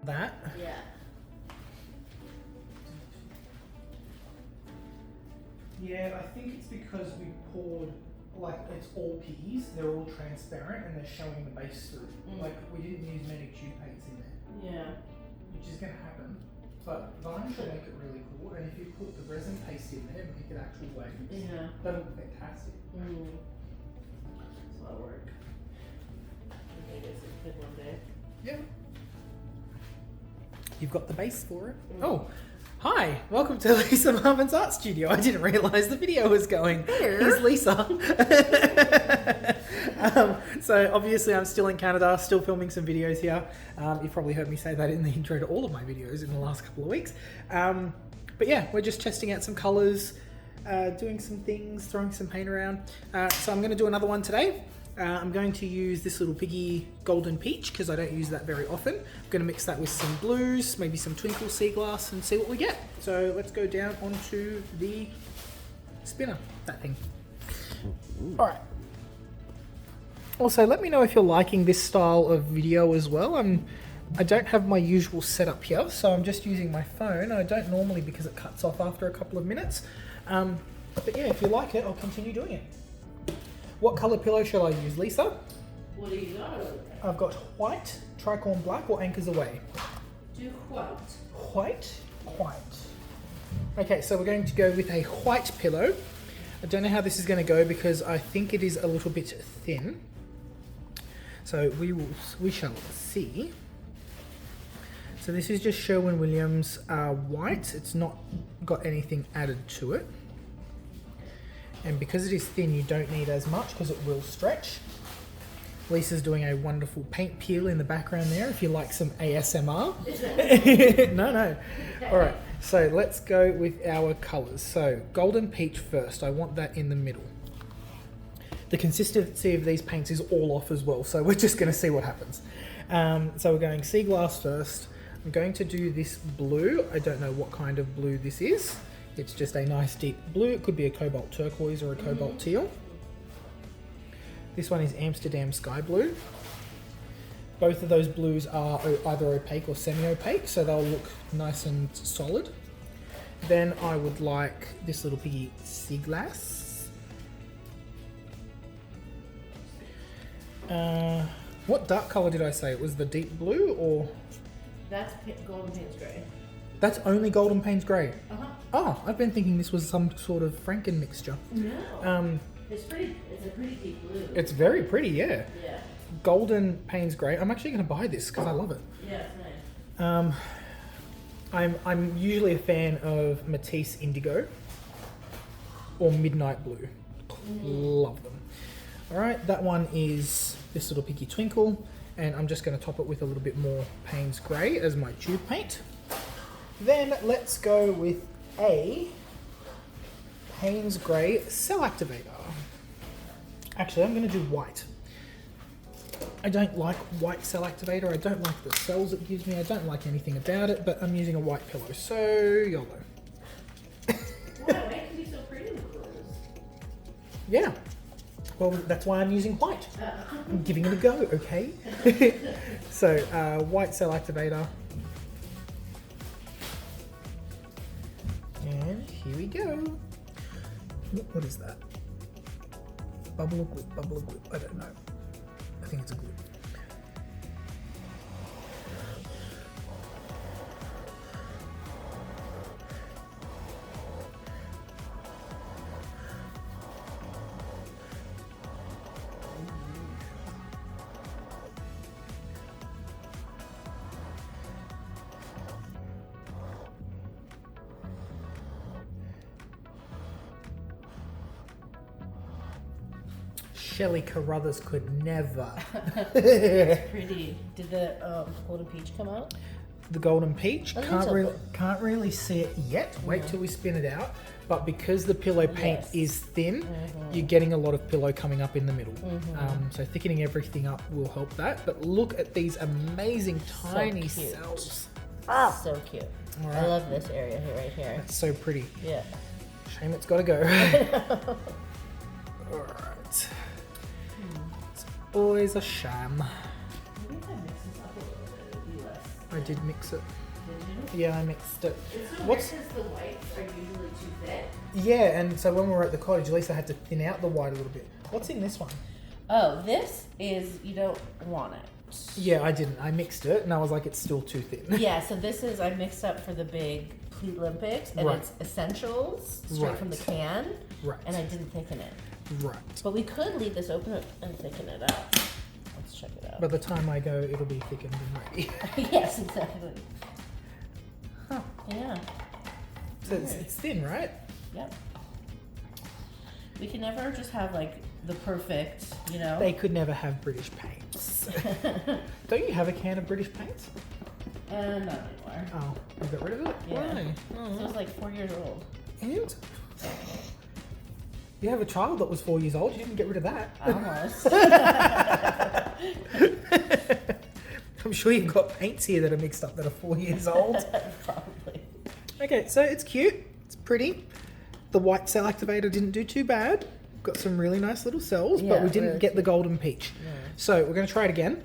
that. Yeah. Yeah, I think it's because we poured, like, it's all piggies, they're all transparent and they're showing the base through. Like, we didn't use many tube paints in there. Yeah. Which is going to happen. But varnish will make it really cool, and if you put the resin paste in there, make it actual waves. Yeah. That'll look fantastic. It's a lot of work. I guess it's good one day. Yeah. You've got the base for it. Oh, hi. Welcome to Lisa Marvin's Art Studio. I didn't realise the video was going. Here's Lisa. So obviously I'm still in Canada, still filming some videos here. You've probably heard me say that in the intro to all of my videos in the last couple of weeks. But yeah, we're just testing out some colours, doing some things, throwing some paint around. So I'm going to do another one today. I'm going to use This Little Piggy Golden Peach because I don't use that very often. I'm going to mix that with some blues, maybe some Twinkle Sea Glass, and see what we get. So let's go down onto the spinner, that thing. All right. Also, let me know if you're liking this style of video as well. I don't have my usual setup here, so I'm just using my phone. I don't normally because it cuts off after a couple of minutes. But yeah, if you like it, I'll continue doing it. What colour pillow shall I use, Lisa? What do you got over there? I've got white, tricorn black, or anchors away. Do white. White? White. Okay, so we're going to go with a white pillow. I don't know how this is going to go because I think it is a little bit thin. So we shall see. So this is just Sherwin-Williams white. It's not got anything added to it. And because it is thin, you don't need as much because it will stretch. Lisa's doing a wonderful paint peel in the background there if you like some ASMR. No. All right, so let's go with our colours. So golden peach first. I want that in the middle. The consistency of these paints is all off as well, so we're just going to see what happens. So we're going sea glass first. I'm going to do this blue. I don't know what kind of blue this is. It's just a nice deep blue. It could be a cobalt turquoise or a cobalt teal. This one is Amsterdam Sky Blue. Both of those blues are either opaque or semi-opaque, so they'll look nice and solid. Then I would like This Little Piggy Sea Glass. What dark colour did I say? It was the deep blue or? That's golden Payne's grey. That's only golden Payne's grey. Oh, I've been thinking this was some sort of Franken mixture. No. It's a pretty deep blue. It's very pretty, yeah. Yeah. Golden Payne's grey. I'm actually going to buy this because I love it. Yeah, it's nice. I'm usually a fan of Matisse Indigo or Midnight Blue. Love them. All right, that one is This Little Piggy Twinkle, and I'm just going to top it with a little bit more Payne's grey as my tube paint. Then let's go with a Payne's Grey Cell Activator. Actually, I'm going to do white. I don't like white Cell Activator. I don't like the cells it gives me. I don't like anything about it, but I'm using a white pillow, so YOLO. Wow, it can be so pretty with colors. Yeah. Well, that's why I'm using white. I'm giving it a go, okay? So, white Cell Activator. And here we go. What is that? Bubble or glue? Bubble or glue? I don't know. I think it's a glue. Shelee Carruthers could never. It's pretty. Did the golden peach come out? The golden peach, I can't really see it yet. Wait till we spin it out. But because the pillow paint is thin, you're getting a lot of pillow coming up in the middle. So thickening everything up will help that. But look at these amazing tiny cells. So cute. Right. I love this area here, right here. That's so pretty. Yeah. Shame it's got to go. All right. It's always a sham. Maybe if I mix this up a little bit, it would be less I did mix it. Did you? Yeah, I mixed it. It's so What's- weird 'cause the whites are usually too thick. Yeah, and so when we were at the cottage, Lisa had to thin out the white a little bit. What's in this one? Oh, this is, you don't want it. Yeah, I didn't. I mixed it, and I was like, it's still too thin. Yeah, so this is, I mixed up for the big Olympics, and Right. it's essentials straight from the can, Right. and I didn't thicken it. Right. But we could leave this open and thicken it up. Let's check it out. By the time I go, it'll be thickened and ready. Yes, exactly. Huh. Yeah. So it's thin, right? Yep. We can never just have like the perfect, you know. They could never have British paints. Don't you have a can of British paints? Not anymore. Oh, you got rid of it? Yeah. Why? So Oh. it was like 4 years old. And? You have a child that was 4 years old. You didn't get rid of that. Almost. I'm sure you've got paints here that are mixed up that are 4 years old. Probably. Okay, so it's cute. It's pretty. The white cell activator didn't do too bad. Got some really nice little cells, but Yeah, we didn't really get the golden peach. No. So we're going to try it again.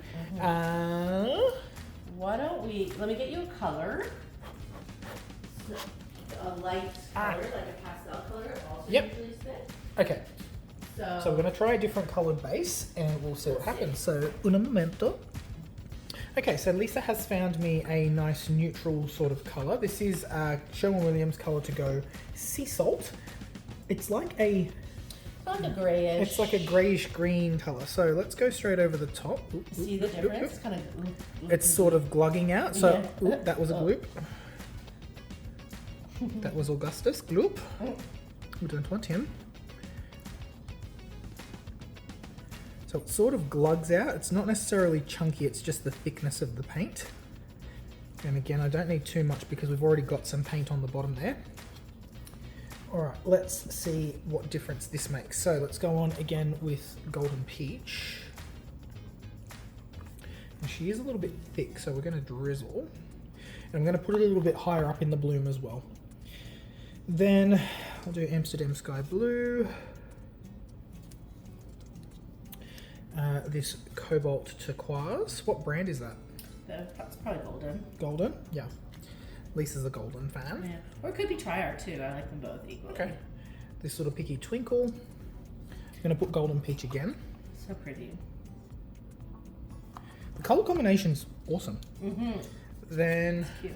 Why don't we, let me get you a color. So, a light color, like a pastel color, also Yep. usually sticks. Okay, So, so we're going to try a different coloured base and we'll see what happens. So, un momento. Okay, so Lisa has found me a nice neutral sort of colour. This is Sherwin-Williams Colour to Go Sea Salt. It's like a grayish. It's like a greyish green colour. So let's go straight over the top. Oop, oop, See the oop, oop, difference? oop. It's kind of. It's sort of glugging out. So Yeah. oop, that was a Oh. gloop. That was Augustus. Gloop. We don't want him. So it sort of glugs out. It's not necessarily chunky, it's just the thickness of the paint. And again, I don't need too much because we've already got some paint on the bottom there. All right, let's see what difference this makes. So let's go on again with Golden Peach. And she is a little bit thick, so we're gonna drizzle. And I'm gonna put it a little bit higher up in the bloom as well. Then I'll do Amsterdam Sky Blue. This Cobalt Turquoise. What brand is that? That's probably golden. Golden? Yeah. Lisa's a golden fan. Yeah. Or it could be Tri-Art too. I like them both equally. Okay. This Little Piggy Twinkle. I'm going to put Golden Peach again. So pretty. The colour combination's awesome. Mm-hmm. Then Cute.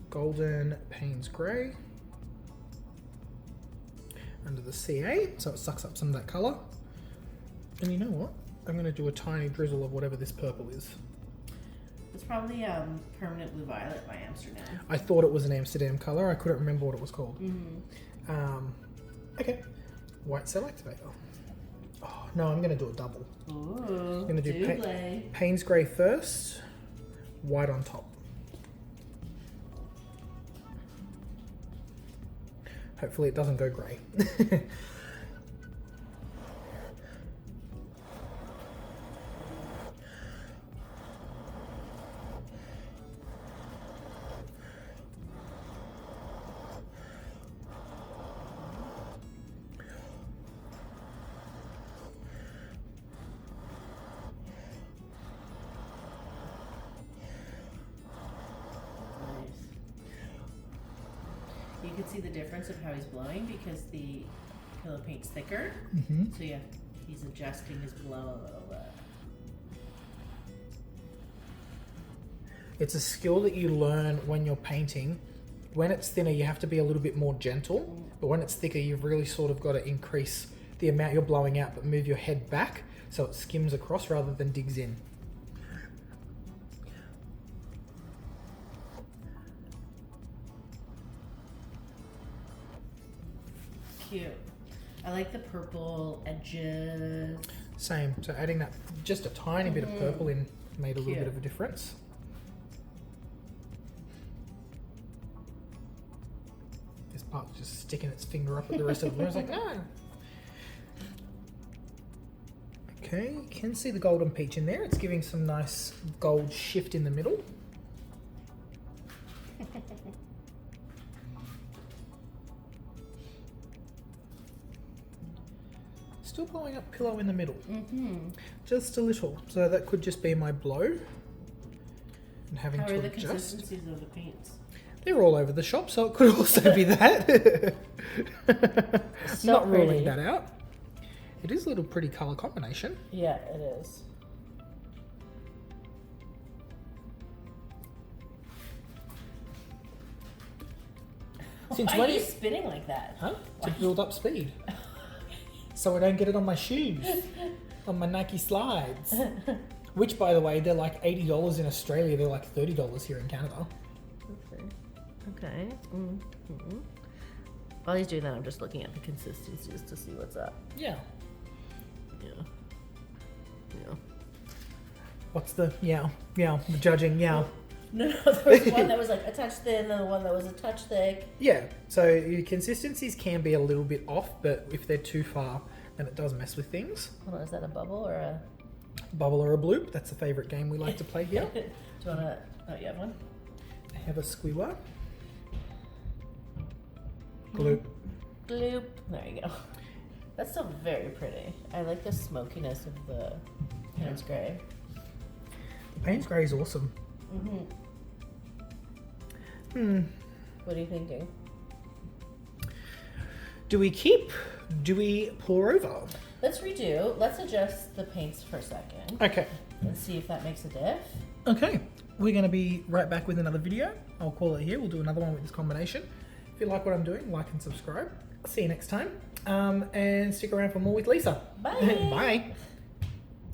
Golden Payne's Grey. Under the CA, so it sucks up some of that colour. And you know what? I'm going to do a tiny drizzle of whatever this purple is. It's probably Permanent Blue Violet by Amsterdam. I thought it was an Amsterdam colour. I couldn't remember what it was called. Mm-hmm. Okay. White cell activator. Oh, no, I'm going to do a double. Ooh. I'm going to do Double. Payne's Grey first, white on top. Hopefully it doesn't go grey. You can see the difference of how he's blowing because the pillow paint's thicker. Mm-hmm. So yeah, he's adjusting his blow a little bit. It's a skill that you learn when you're painting. When it's thinner, you have to be a little bit more gentle, but when it's thicker, you've really sort of got to increase the amount you're blowing out, but move your head back so it skims across rather than digs in. Cute. I like the purple edges. Same, so adding that, just a tiny bit of purple in made a little Cute. bit of a difference. This part's just sticking its finger up at the rest of the room. It's like, ah. Okay, you can see the golden peach in there. It's giving some nice gold shift in the middle. Still blowing up pillow in the middle. Mm-hmm. Just a little. So that could just be my blow. and having How to are the adjust. consistencies of the paints? They're all over the shop, so it could also be that. So Not ruling pretty. that out. It is a little pretty colour combination. Yeah, it is. Since Why when are you you- spinning like that? Huh? To build up speed. So I don't get it on my shoes. On my Nike slides. Which, by the way, they're like $80 in Australia. They're like $30 here in Canada. Okay. Mm-hmm. While he's doing that, I'm just looking at the consistencies to see what's up. Yeah. Yeah. Yeah. What's the, the judging, No, there was one that was like a touch thin and the one that was a touch thick. Yeah, so your consistencies can be a little bit off, but if they're too far, then it does mess with things. Hold on, is that a bubble or a... Bubble or a bloop, that's a favourite game we like to play here. Do you want to... Oh, you have one? I have a squealer. Gloop. Gloop. There you go. That's still very pretty. I like the smokiness of the Payne's Gray. The Payne's Grey is awesome. What are you thinking? Do we keep? Do we pour over? Let's redo. Let's adjust the paints for a second Okay. and see if that makes a diff. Okay, we're going to be right back with another video. I'll call it here. We'll do another one with this combination. If you like what I'm doing, like and subscribe. See you next time. And stick around for more with Lisa. Bye. Bye.